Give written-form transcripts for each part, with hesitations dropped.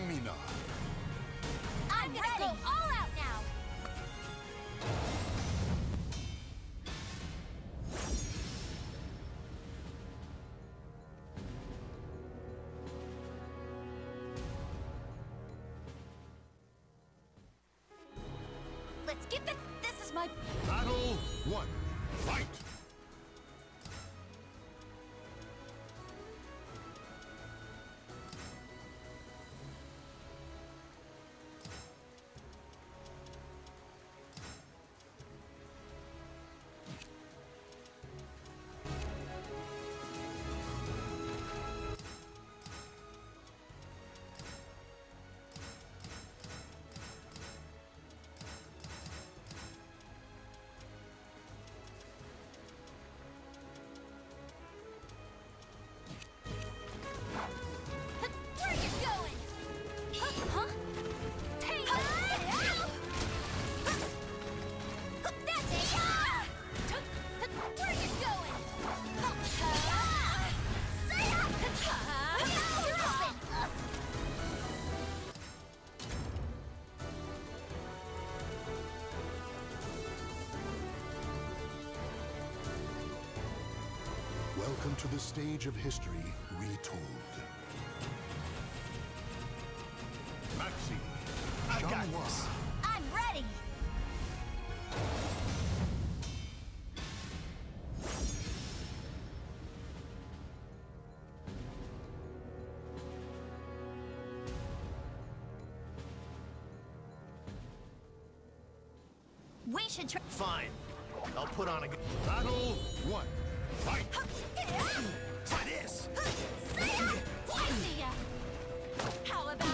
Mina. I'm gonna go all out now. Let's get this. This is my Battle 1. Fight! Where you going? Huh? Take That's it! Where you going? You're open! Welcome to the stage of history retold. Maxi. I got this. I'm ready! We should try. Fine. I'll put on a good. Battle 1. Fight! Try this. See ya! How about this?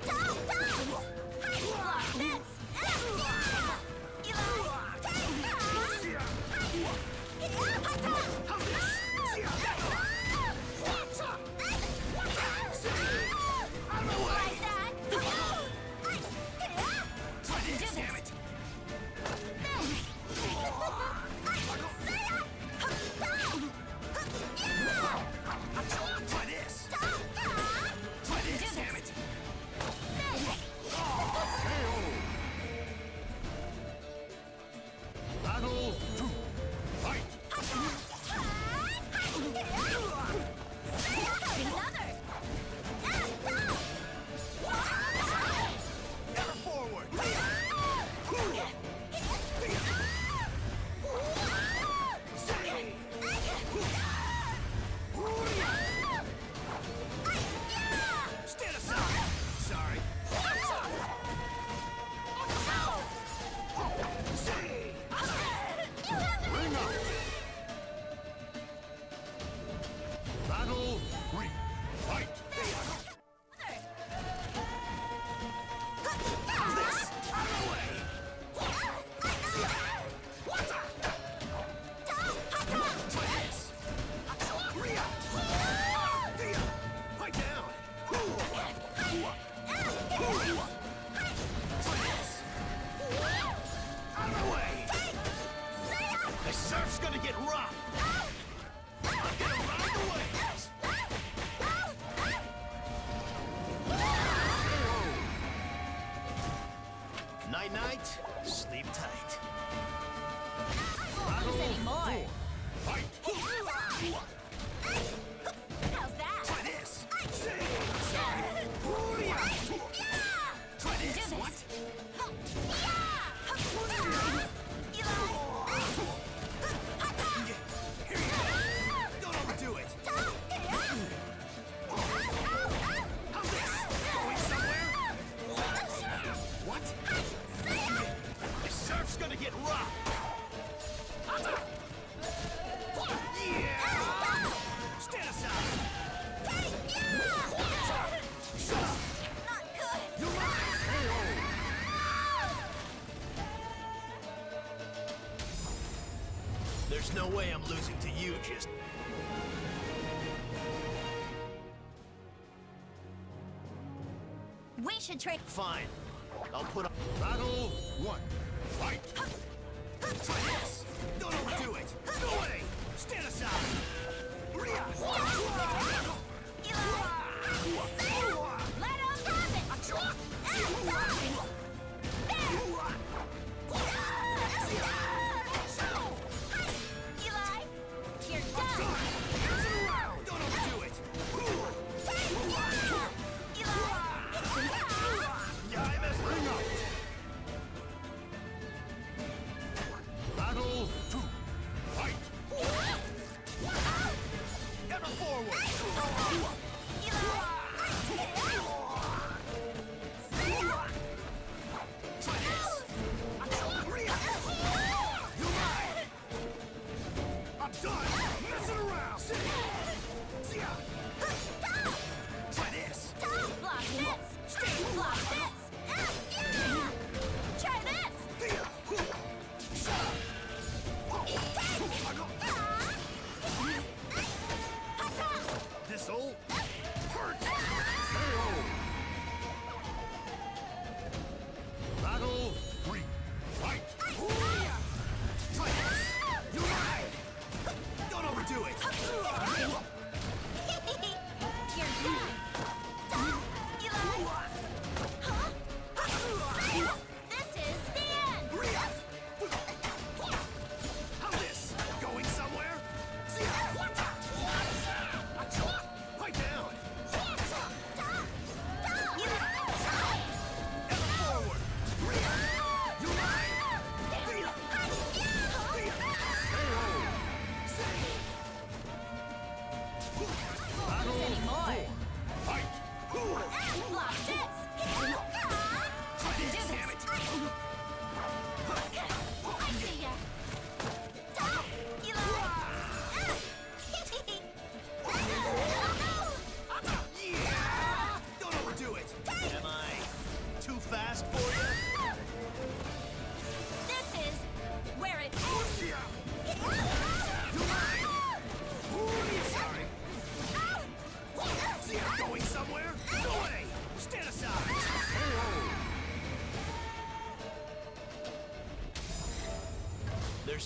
Don't! Block this! Damn it. Try this. Try this. Damn it. Battle 2. Fight! Never forward. Stand aside. Sorry. Ring out! Battle 3. Fight! How's this? Out of the way. Try this. Fight down. Try this. Out of the way. The surf's gonna get rough. I'm gonna ride the waves. Night night. Sleep tight. Lose anymore. Fight! How's that? Try this. Sorry. Try this. Do this. What? Here you go. Don't overdo it. How's this? Going somewhere? What? The surf's gonna get rough. Yeah! Stand aside. Shut up. Not good. You're right. There's no way I'm losing to you just... We should trade. Fine. I'll put on... Battle 1. Fight! Try this. Don't overdo it. Go away. Stand aside.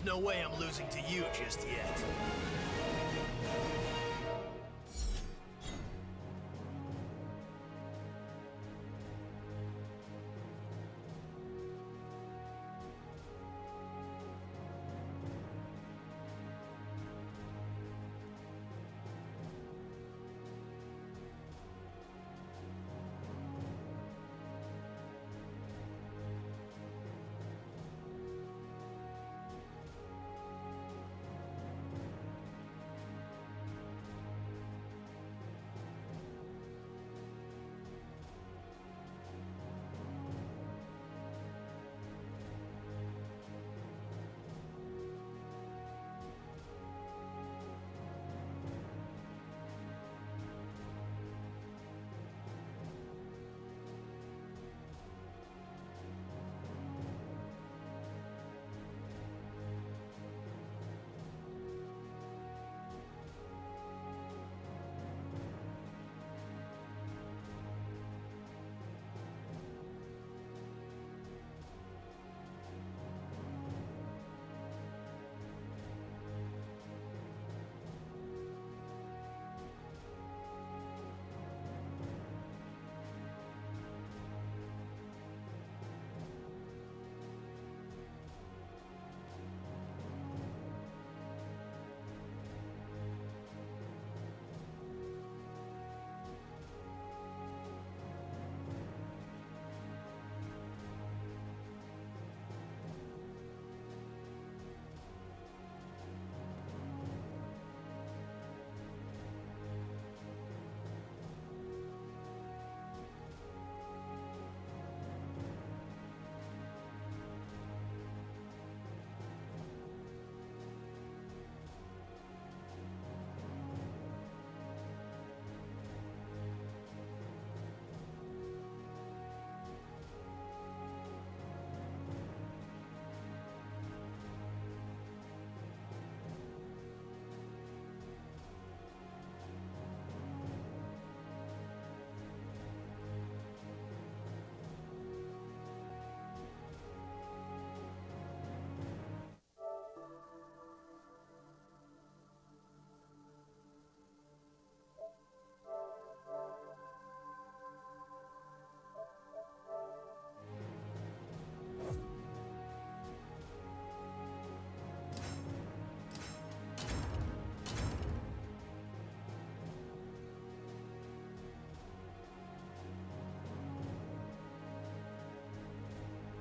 There's no way I'm losing to you just yet.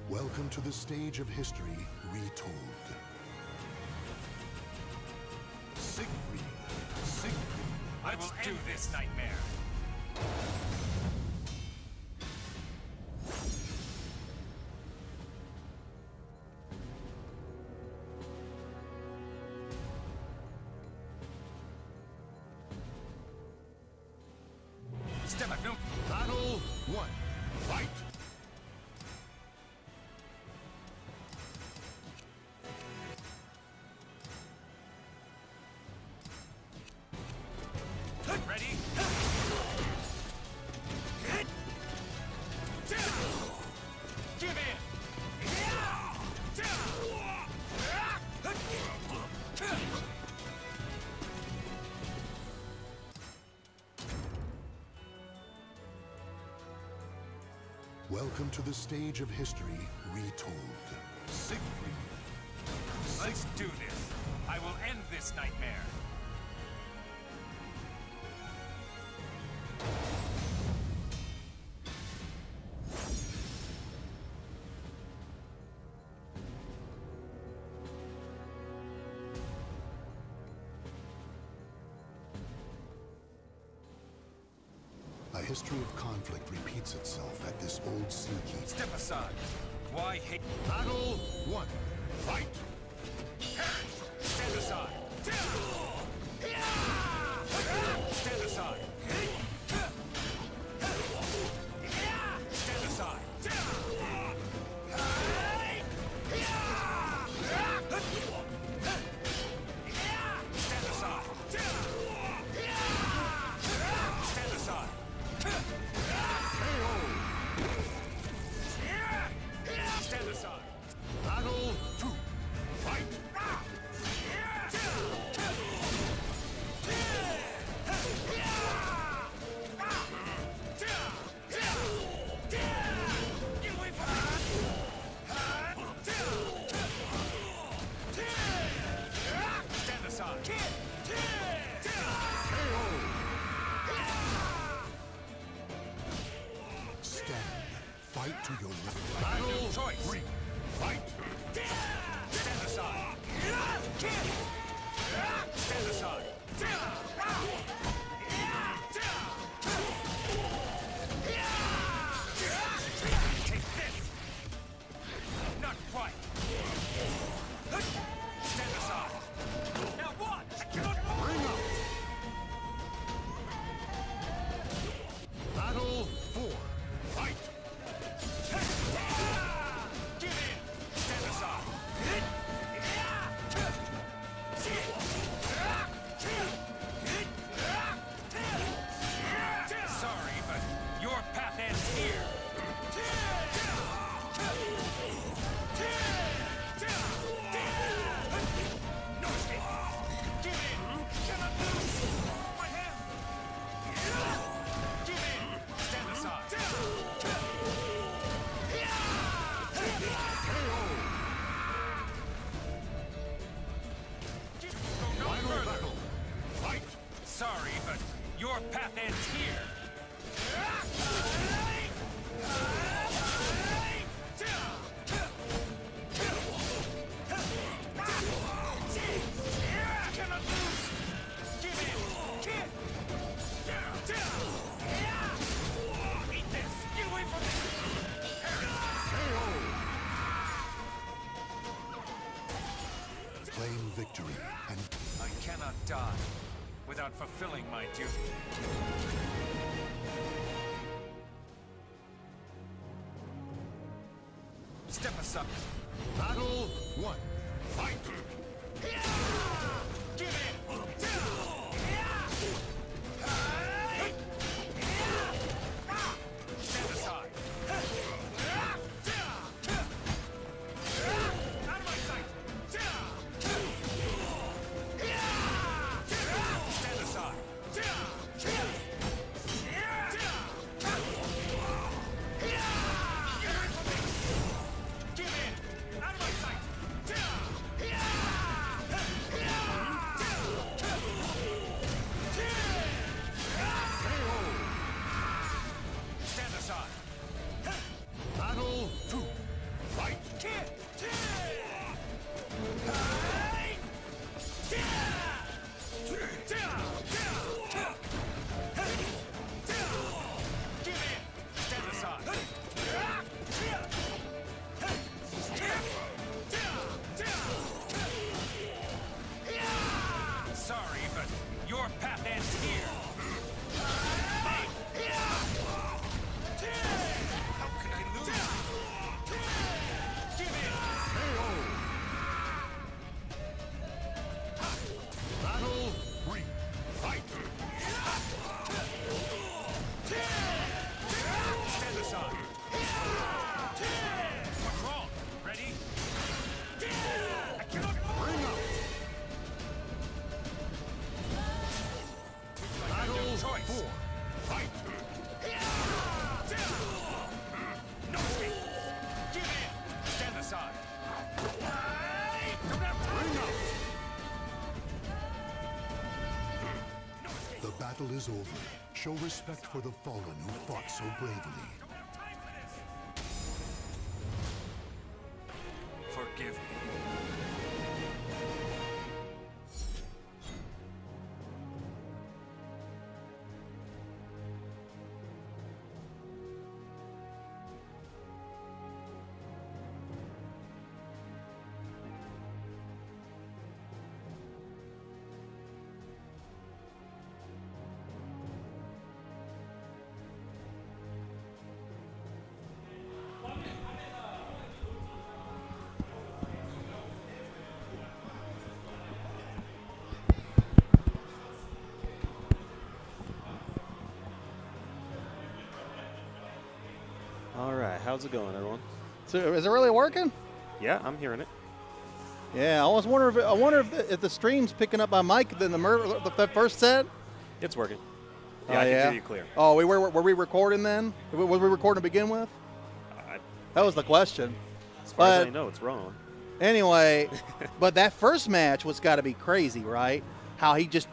Welcome to the stage of history retold. Siegfried, Siegfried. I will do this nightmare. Step up, no. Battle 1. Fight! Ready? Give in! Welcome to the stage of history retold. Siegfried. Let's do this. I will end this nightmare. A history of conflict repeats itself at this old sea keep. Step aside. Why hate? Battle 1. Fight! Stand aside. Stand aside. Stand aside. Stand aside. Stand aside. Stand aside. Battle 2. to your limit. Battle choice. Three, fight! Stand aside. Stand aside. Take this. Not quite. Stand aside. Now what? I cannot Bring up! Battle 4, fight! give in. Stand aside. Sorry, but your path ends here. Give in. Cannot lose. My hand. Give in. Stand aside. Go no Final further. battle, fight! Sorry, but your path ends here. Cannot lose. Give in. Eat this. Get away from me. Claim victory and I cannot die without fulfilling my duty. Step aside. battle 1, fight! Give in. Stand aside. Out of my sight. Stand aside. Give in. Out of my sight. Stand aside. Battle 2, fight! Give in. Stand aside. Sorry, but your path ends here. How can I lose? Give in. Battle 3, fight! Stand aside. What's wrong? Ready? I cannot Bring up! Battle choice. 4, fight! No escape. Give in. Stand aside. Don't have time. Bring up! No escape. The battle is over. Show respect for the fallen who fought so bravely. Don't have time for this. Forgive me. All right, how's it going, everyone? So is it really working? Yeah, I'm hearing it. Yeah, I was wondering if the stream's picking up my mic than the first set. It's working. Oh, Yeah, I can hear you clear. Oh, were we recording then? Was we recording to begin with? That was the question. As far as I But know, it's wrong. anyway, but that first match was got to be crazy, right? How he just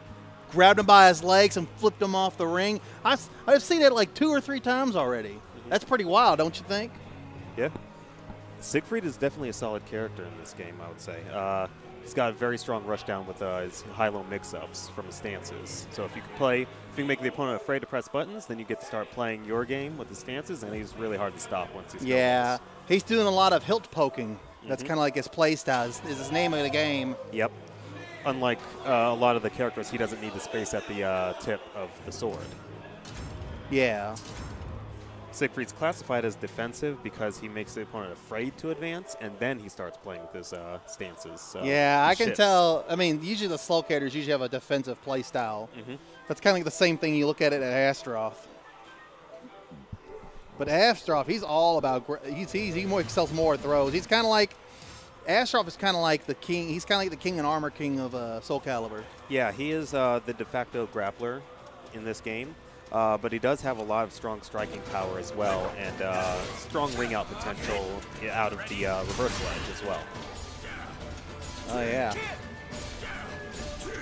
grabbed him by his legs and flipped him off the ring. I've seen it like 2 or 3 times already. That's pretty wild, don't you think? Yeah. Siegfried is definitely a solid character in this game, I would say. He's got a very strong rushdown with his high-low mix-ups from his stances. So if you can make the opponent afraid to press buttons, then you get to start playing your game with the stances, and he's really hard to stop once he's Yeah, he's doing a lot of hilt poking. That's kind of like his play style. Is his name of the game. Yep. Unlike a lot of the characters, he doesn't need to space at the tip of the sword. Yeah. Siegfried's classified as defensive because he makes the opponent afraid to advance, and then he starts playing with his stances. So Yeah, I can shifts. tell. I mean, usually the slow characters usually have a defensive play style. That's kind of like the same thing you look at it at Astroth. But Astroth, he's all about. He more excels more at throws. He's kind of like. Astroth is kind of like the king. He's kind of like the king and armor king of Soulcalibur. Yeah, he is the de facto grappler in this game. But he does have a lot of strong striking power as well, and strong ring out potential out of the reverse ledge as well. Oh yeah.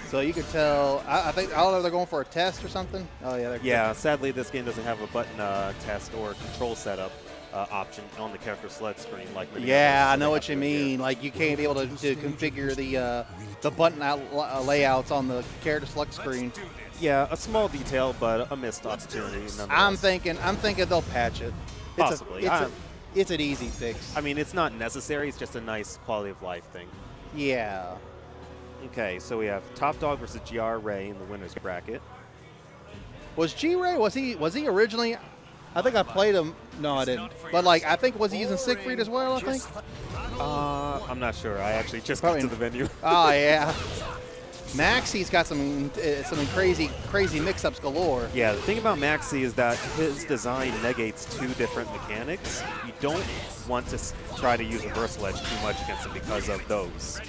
So you could tell. I think I don't know if they're going for a test or something. Oh yeah. Yeah. Sadly, this game doesn't have a button test or control setup option on the character select screen like. Yeah, I know what you mean. Like you can't be able to configure the button layouts on the character select screen. Yeah, a small detail, but a missed opportunity. I'm thinking they'll patch it. Possibly. It's an easy fix. I mean, it's not necessary. It's just a nice quality of life thing. Yeah. Okay, so we have Top Dog versus GR Ray in the winners bracket. Was G-Ray, was he originally, I think I played him, no I didn't, but like I think was he using Siegfried as well, I think? I'm not sure. I actually just got to the venue. Oh yeah. Maxie's got some crazy mix-ups galore. Yeah, the thing about Maxie is that his design negates two different mechanics. You don't want to try to use reverse ledge too much against him because of those.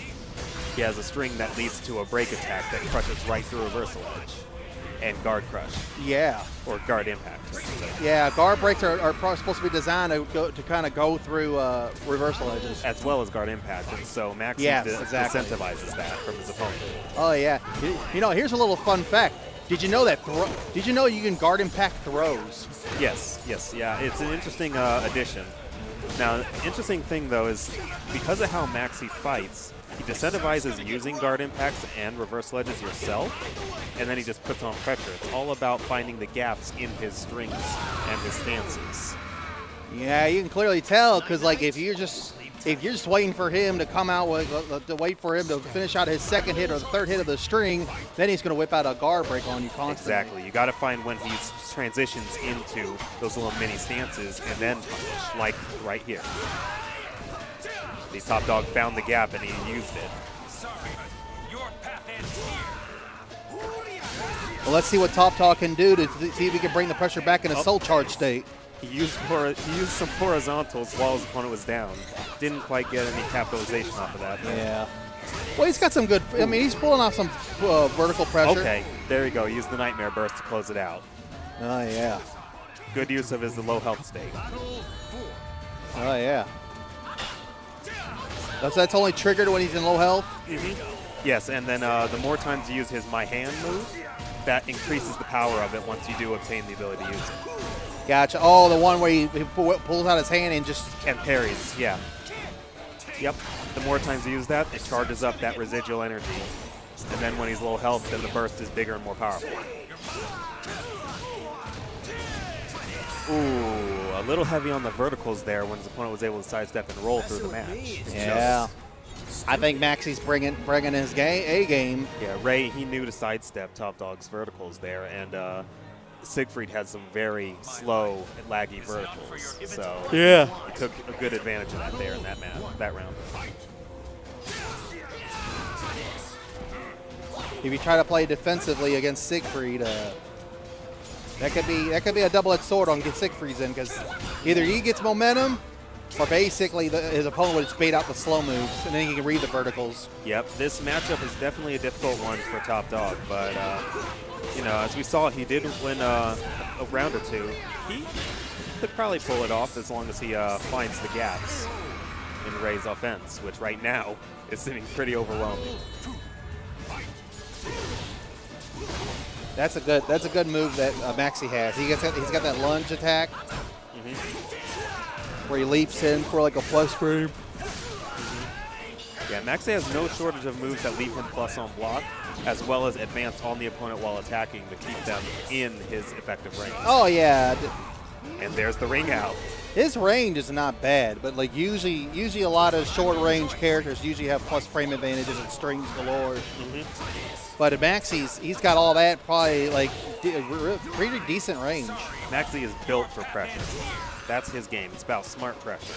He has a string that leads to a break attack that crushes right through reverse ledge. And guard crush. Yeah. Or guard impact. Yeah, guard breaks are supposed to be designed to kind of go through reversal edges. As well as guard impact, and so Maxie disincentivizes that from his opponent. Oh yeah. You know, here's a little fun fact. Did you know that? Did you know you can guard impact throws? Yes. Yeah. It's an interesting addition. Now, the interesting thing though is because of how Maxie fights, he disincentivizes using guard impacts and reverse ledges yourself, and then he just puts on pressure. It's all about finding the gaps in his strings and his stances. Yeah, you can clearly tell because like if you're just waiting for him to come out with wait for him to finish out his second hit or the third hit of the string, then he's going to whip out a guard break on you constantly. Exactly. You got to find when he transitions into those little mini stances and then punish, like right here. The Top Dog found the gap and he used it. Well, let's see what Top Dog can do to see if he can bring the pressure back in a soul charge state. He used some horizontals while his opponent was down. Didn't quite get any capitalization off of that. Yeah. Well, he's got some good. I mean, he's pulling off some vertical pressure. Okay, there you go. He used the Nightmare Burst to close it out. Oh yeah. Good use of his low health state. Oh yeah. That's only triggered when he's in low health? Yes, and then the more times you use his My Hand move, that increases the power of it once you do obtain the ability to use it. Gotcha. Oh, the one where he pulls out his hand and just... And parries, yeah. Yep. The more times you use that, it charges up that residual energy. And then when he's low health, then the burst is bigger and more powerful. Ooh, a little heavy on the verticals there when his opponent was able to sidestep and roll through the match. Yeah. I think Maxie's bringing his game. Yeah, Ray, he knew to sidestep Top Dog's verticals there, and Siegfried had some very slow and laggy verticals. So yeah, he took a good advantage of that there in that round. If you try to play defensively against Siegfried, that could be a double-edged sword on get Siegfried's in, because either he gets momentum, or basically his opponent would just bait out the slow moves, and then he can read the verticals. Yep, this matchup is definitely a difficult one for Top Dog, but you know, as we saw, he did win a round or two. He could probably pull it off as long as he finds the gaps in Ray's offense, which right now is sitting pretty overwhelming. That's a good move that Maxie has. He's got that lunge attack. where he leaps in for like a plus frame. Yeah, Maxi has no shortage of moves that leave him plus on block, as well as advance on the opponent while attacking to keep them in his effective range. Oh yeah. And there's the ring out. His range is not bad, but like usually a lot of short range characters usually have plus frame advantages and strings galore. But at Maxi's, he's got all that, probably like pretty decent range. Maxi is built for pressure. That's his game. It's about smart pressure.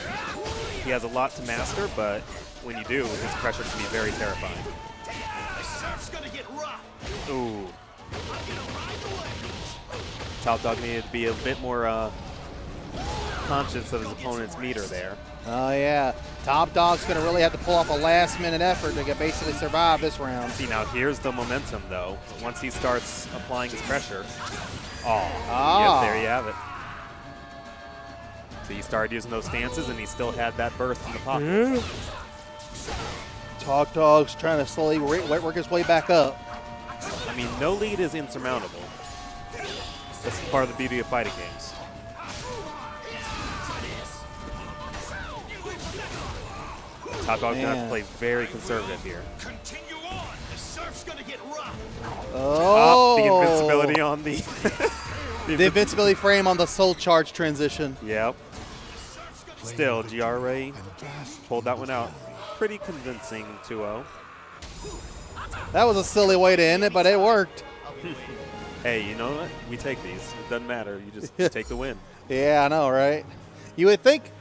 He has a lot to master, but when you do, his pressure can be very terrifying. The surf's gonna get rough. Ooh. Top Dog needed to be a bit more conscious of his opponent's meter there. Oh yeah, Top Dog's gonna really have to pull off a last-minute effort to basically survive this round. See, now here's the momentum, though. Once he starts applying his pressure, yep, there you have it. So he started using those stances, and he still had that burst in the pocket. Top Dog's trying to slowly work his way back up. I mean, no lead is insurmountable. That's part of the beauty of fighting games. Top Dog's going to have to play very conservative here. Continue on. The surf's gonna get rough. Oh, the invincibility on the... the invincibility frame on the soul charge transition. Yep. Still, GRA pulled that one out. Pretty convincing 2-0. That was a silly way to end it, but it worked. Hey, you know what? We take these. It doesn't matter. You just take the win. Yeah, I know, right? You would think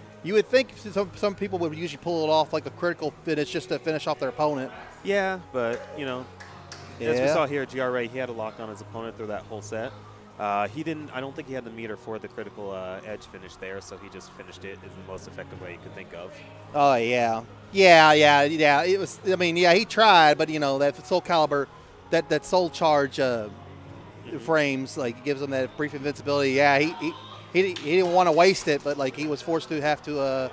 some people would usually pull it off like a critical finish just to finish off their opponent. Yeah, but, you know, as we saw here at GRA, he had a lock on his opponent through that whole set. He didn't. I don't think he had the meter for the critical edge finish there, so he just finished it in the most effective way you could think of. Oh yeah. It was. I mean, yeah, he tried, but you know that Soulcalibur, that soul charge frames like gives him that brief invincibility. Yeah, he didn't want to waste it, but like he was forced to have to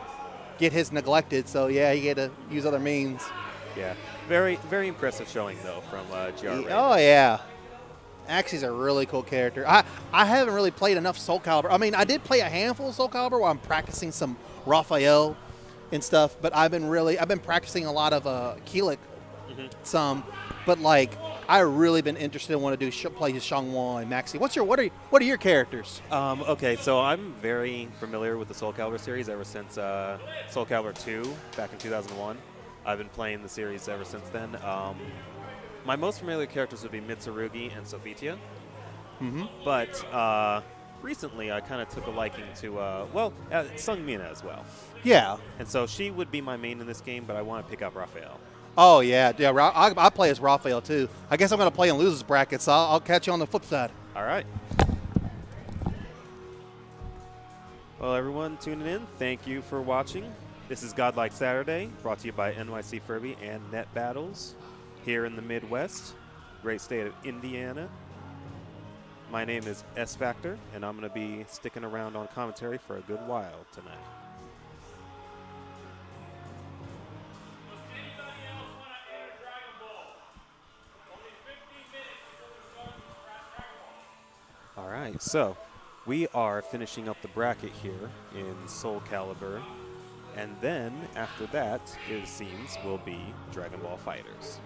get his neglected. So yeah, he had to use other means. Yeah, very impressive showing though from GRA. Oh yeah. Axie's a really cool character. I haven't really played enough Soulcalibur. I mean, I did play a handful of Soulcalibur while I'm practicing some Raphael and stuff, but I've been practicing a lot of Keelik some, but like I really been interested in want to play Xianghua and Maxi. What are your characters? Okay, so I'm very familiar with the Soulcalibur series ever since Soulcalibur 2 back in 2001. I've been playing the series ever since then. My most familiar characters would be Mitsurugi and Sophitia. But recently I kind of took a liking to, Sung Mina as well. Yeah. And so she would be my main in this game, but I want to pick up Raphael. Oh, yeah. I play as Raphael, too. I guess I'm going to play in losers bracket, so I'll catch you on the flip side. All right. Well, everyone tuning in, thank you for watching. This is Godlike Saturday, brought to you by NYCFurby and Net Battles. Here in the Midwest, great state of Indiana. My name is S Factor, and I'm going to be sticking around on commentary for a good while tonight. All right, so we are finishing up the bracket here in Soulcalibur, and then after that, it seems, will be Dragon Ball Fighters.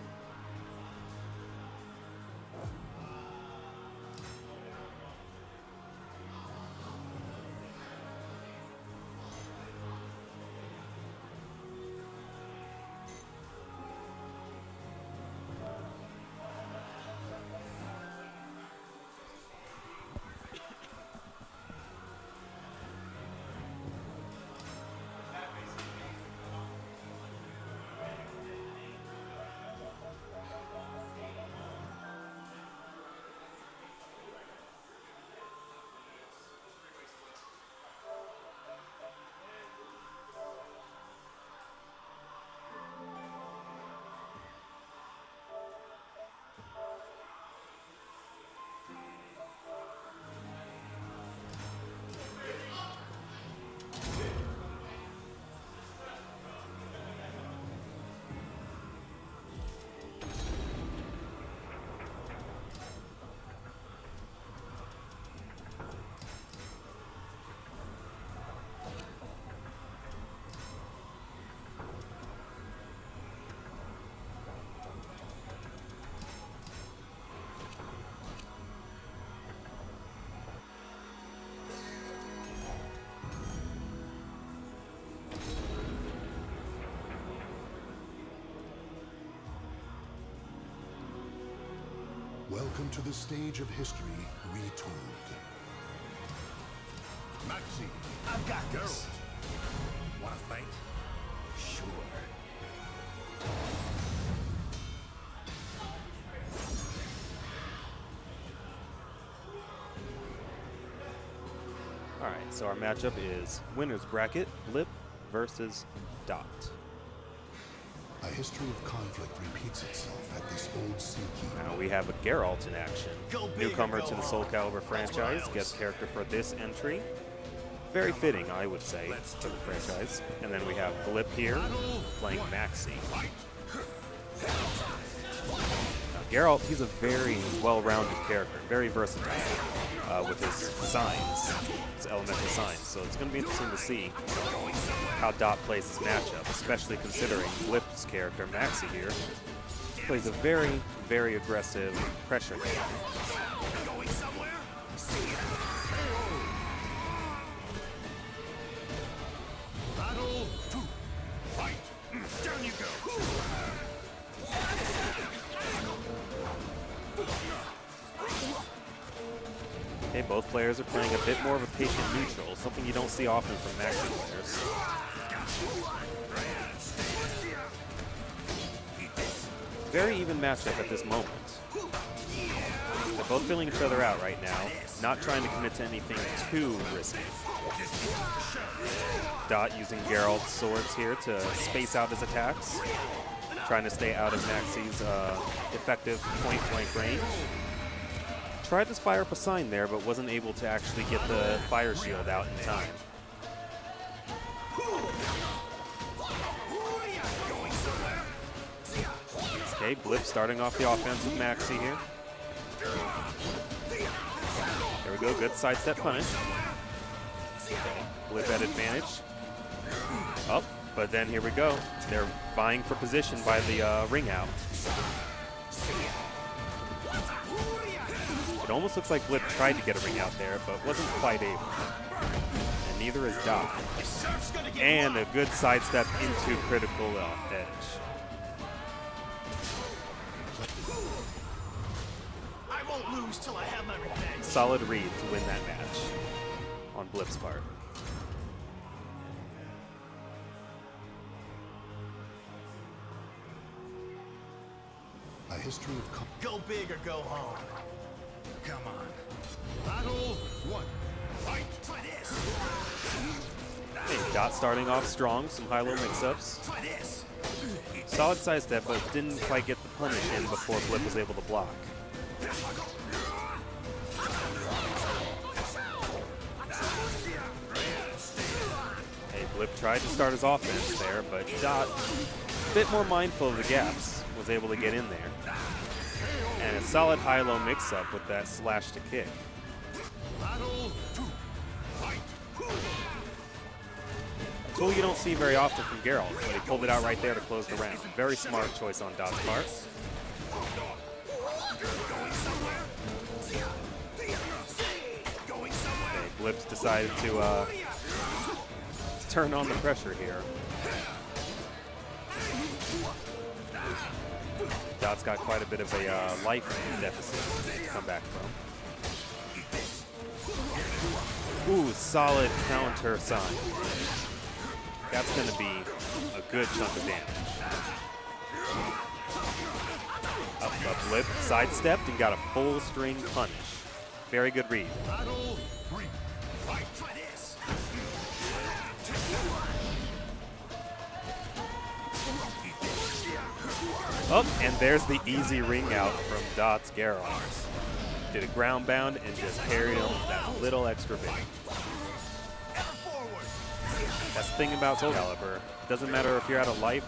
Welcome to the stage of history retold. Maxi, I've got this. wanna fight? Sure. All right, so our matchup is winner's bracket, Blip versus Dot. A history of conflict repeats itself at this old sea keep. Now we have a Geralt in action. Go big or Newcomer go to the home. Soulcalibur That's what I franchise, always guest say. character for this entry. Very fitting, I would say, for the franchise. And then we have Blip here, playing Maxi. Now, Geralt, he's a very well-rounded character, very versatile with his signs, his elemental signs. So it's going to be interesting to see how Dot plays this matchup, especially considering Blip's character, Maxi here, plays a very, very aggressive pressure game. Going somewhere? Battle 2. Fight. Down you go. Okay, both players are playing a bit more of a patient neutral, something you don't see often from Maxi players. Very even matchup at this moment. They're both feeling each other out right now, not trying to commit to anything too risky. Dot using Geralt's swords here to space out his attacks, trying to stay out of Maxi's effective point-blank range. Tried to fire up a sign there, but wasn't able to actually get the fire shield out in time. Okay, Blip starting off the offense with Maxi here. There we go, good sidestep punish. Blip at advantage. Oh, but then here we go. They're vying for position by the ring out. It almost looks like Blip tried to get a ring out there, but wasn't quite able. And neither is Dot. And a good sidestep into critical edge. I won't lose till I have my revenge. Solid read to win that match on Blip's part. A history of Go big or go home. Come on. Battle 1. Fight. Try this. Hey, Dot starting off strong, some high-low mix-ups. Try this. Solid sidestep, but didn't quite get the punish in before Blip was able to block. Hey, Blip tried to start his offense there, but Dot, a bit more mindful of the gaps, was able to get in there. And a solid high-low mix-up with that slash to kick. Battle 2. Fight. A tool you don't see very often from Geralt, but he pulled it out right there to close the round. Very smart choice on Dot's part. Okay, Blip's decided to turn on the pressure here. Dot's got quite a bit of a life deficit to come back from. Ooh, solid counter sign. That's going to be a good chunk of damage. Up, Blip, sidestepped and got a full string punish. Very good read. Battle 3. Fight. Try this. Oh, and there's the easy ring out from Dot's Geralt. Did a ground bound and just carried him that little extra bit. That's the thing about Soulcalibur. Doesn't matter if you're at a life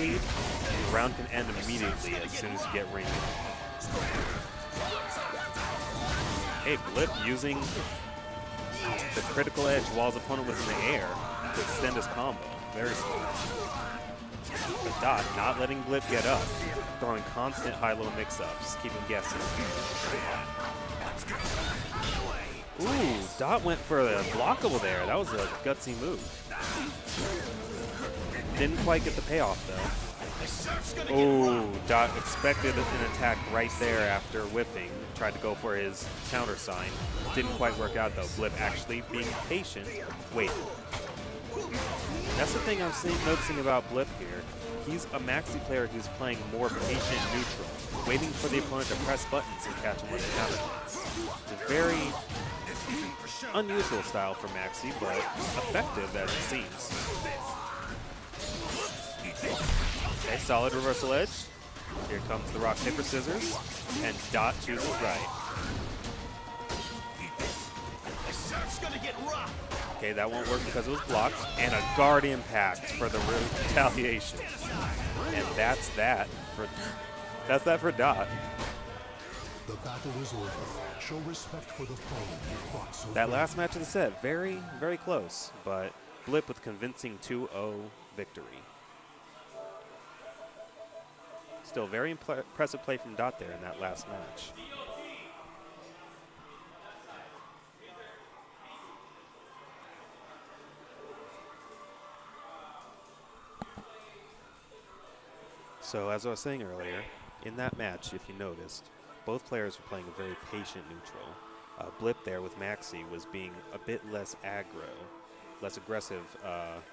lead, the round can end immediately as soon as you get ringed. Hey, Blip using the critical edge while his opponent was in the air to extend his combo. Very smart. But Dot not letting Blip get up, throwing constant high-low mix-ups, keep him guessing. Ooh, Dot went for the blockable there. That was a gutsy move. Didn't quite get the payoff though. Oh, Dot expected an attack right there after whiffing. Tried to go for his counter sign. Didn't quite work out though. Blip actually being patient. Wait. That's the thing I'm noticing about Blip here. He's a Maxi player who's playing more patient neutral, waiting for the opponent to press buttons and catch him with a counter hits. It's a very unusual style for Maxi, but effective as it seems. Okay, solid reversal edge. Here comes the rock, paper, scissors, and Dot chooses right. Okay, that won't work because it was blocked, and a guard impact for the retaliation. And that's that for Dot. The battle is over. Show respect for the foe you fought so That bravely. last match of the set, very, very close, but Blip with convincing 2-0 victory. Still very impressive play from Dot there in that last match. So as I was saying earlier, in that match, if you noticed, both players were playing a very patient neutral. Blip there with Maxi was being a bit less aggro, less aggressive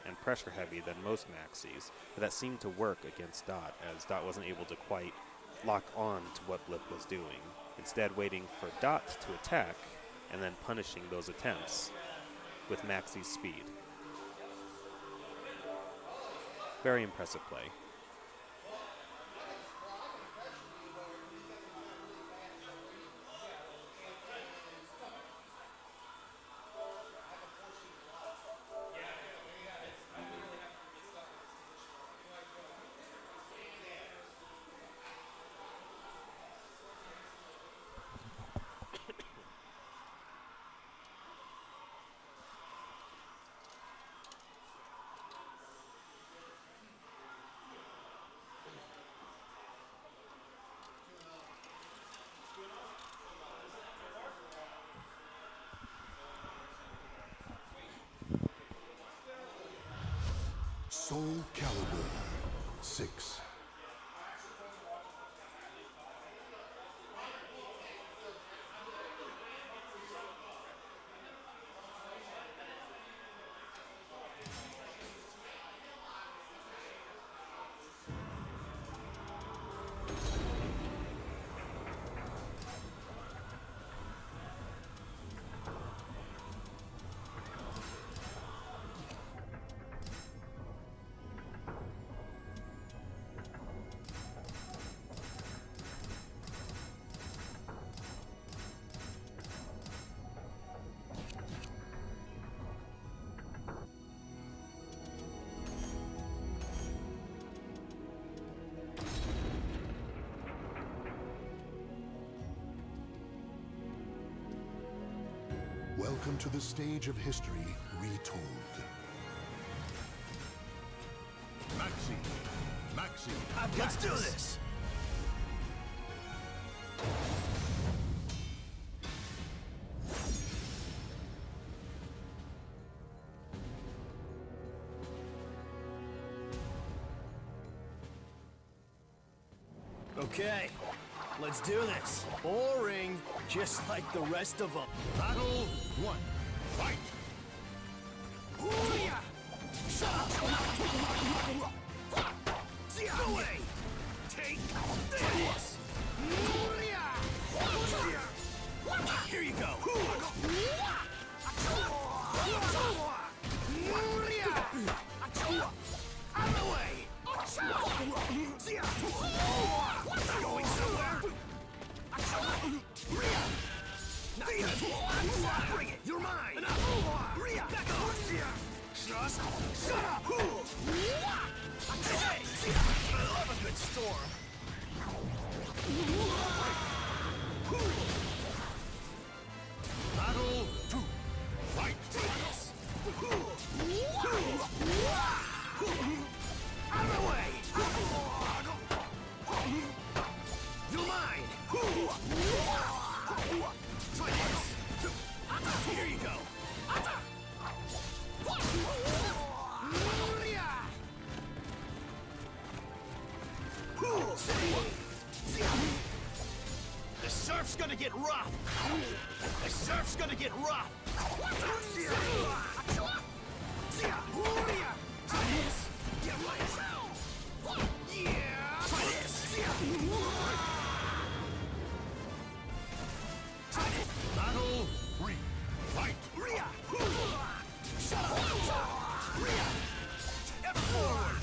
and pressure heavy than most Maxis, but that seemed to work against Dot, as Dot wasn't able to quite lock on to what Blip was doing, instead waiting for Dot to attack and then punishing those attempts with Maxi's speed. Very impressive play. Soulcalibur 6. Welcome to the stage of history retold. Maxi, let's do this. Okay, let's do this. Boring, just like the rest of them. Battle 1. Fight! No way! Take this! Here you go! Out of the way! Going somewhere! Bring it! You're mine! Back off! Just shut up! Hey! I love a good storm! Battle 2. Fight! Out of the way! You're mine! Try this! Here you go! surf's gonna get rough. The surf's gonna get rough. Battle 3. Fight! Shut up! Ever forward!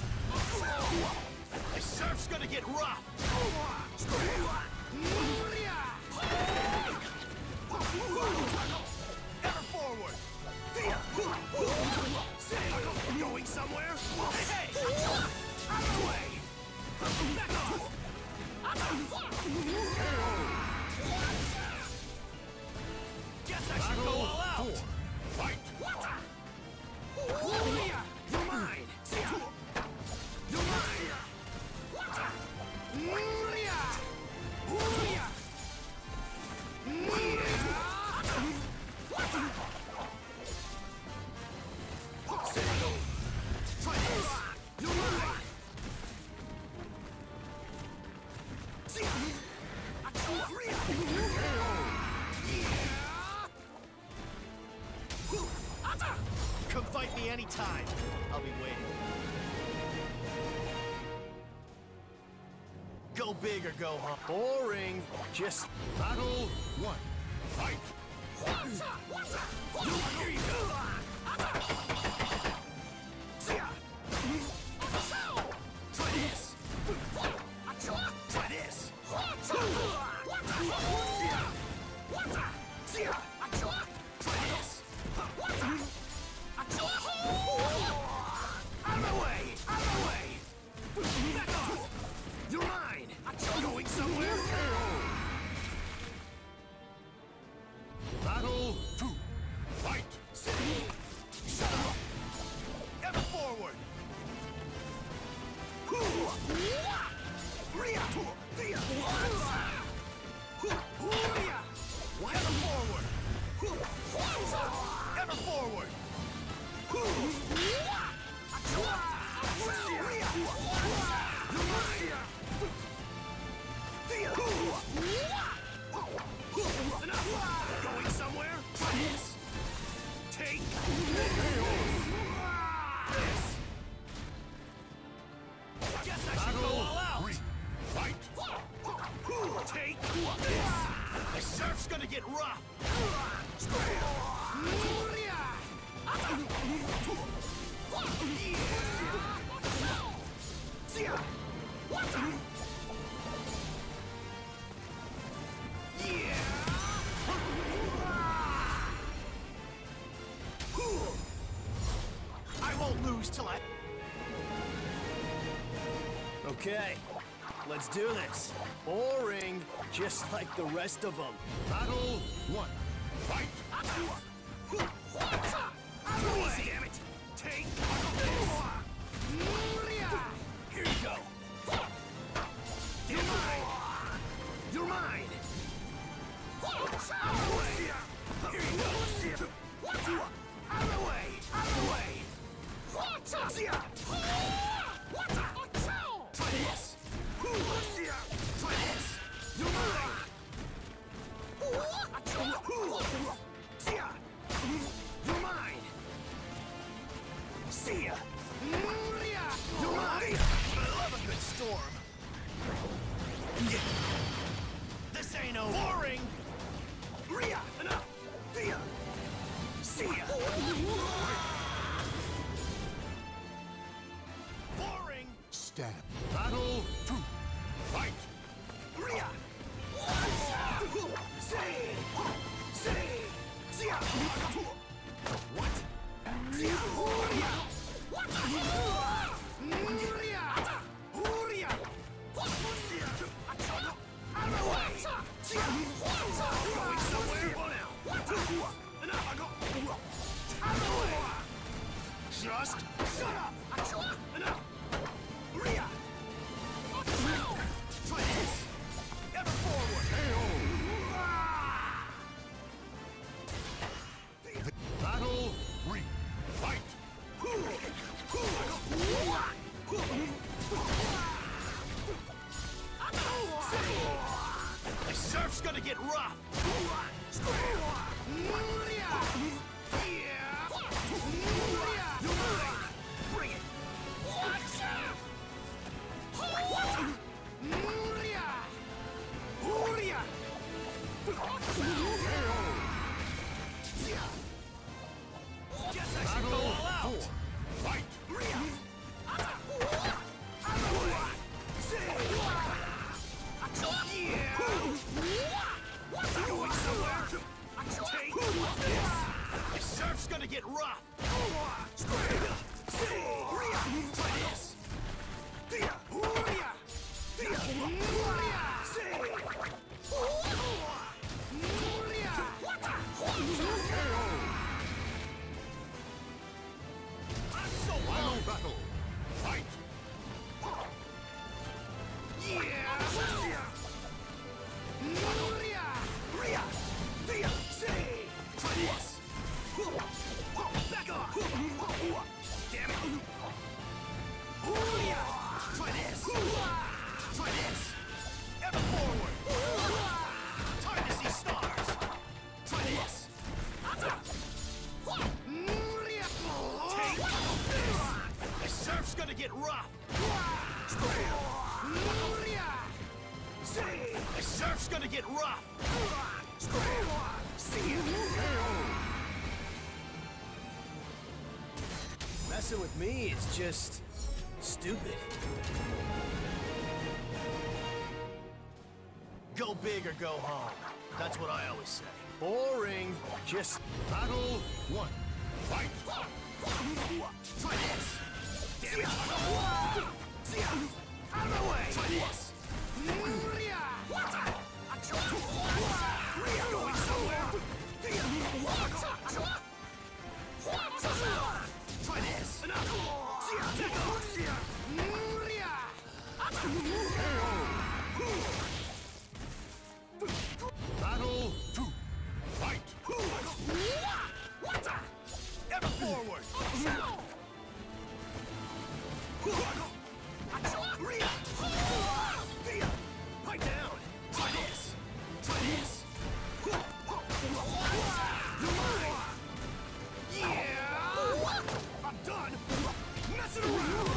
The surf's gonna get rough! Ever forward! Going somewhere? Hey! Out of the way! Back off! Guess I should go all out! 4. Fight! You're mine! You're mine! Try this! You're mine! Come fight me anytime. I'll be waiting. Go big or go home. Boring. Just Battle 1. Fight! here you go. Try this. Try this. Try this. Out of the way! Out of the way! Back off! You're mine! Going somewhere? Battle 2. Fight! Shut up! Ever forward! Ever forward! Ever forward! Going somewhere? Try this! Take this! Guess I should go all out! 3. Fight! Take this! The surf's gonna get rough! I won't lose till I... Okay, let's do this. Boring, just like the rest of them. Battle 1. Fight! Easy, damn it! Take this! Here you go! You're mine! You're mine! Out of the way! Here you go! Out of the way! Out of the way! Try this! Try this! You're mine! You're mine! See ya! You're mine! I love a good storm! This ain't over! Boring! Enough! See ya! Boring! Stab. Battle 2. Fight! What? Out of the way! Going somewhere? Out of the way! Just shut up! Enough! Try this! Ever forward! Battle 3. Fight! The surf's gonna get rough. Bring it. Guess I should go all out. Fight. Going somewhere. Take this. The surf's gonna get rough. Try this. Final battle. Fight. Try this. Back off. Damn it. Try this. Try this. Ever forward. Time to see stars. Try this. Take this. The surf's gonna get rough. The surf's gonna get rough. See you. Messing with me is just stupid. Go big or go home. That's what I always say. Boring. Just battle one. Fight. Try this. Damn it. Out of the way. Try this. Going somewhere. Try this. Battle two. Fight. Ever forward. Pipe down. Try this. Try this. You're mine. Yeah. I'm done. Messing around.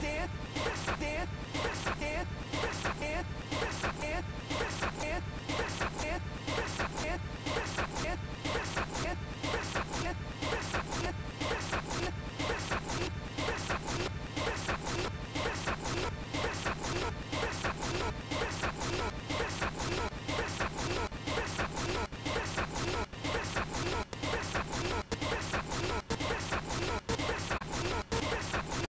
Stand.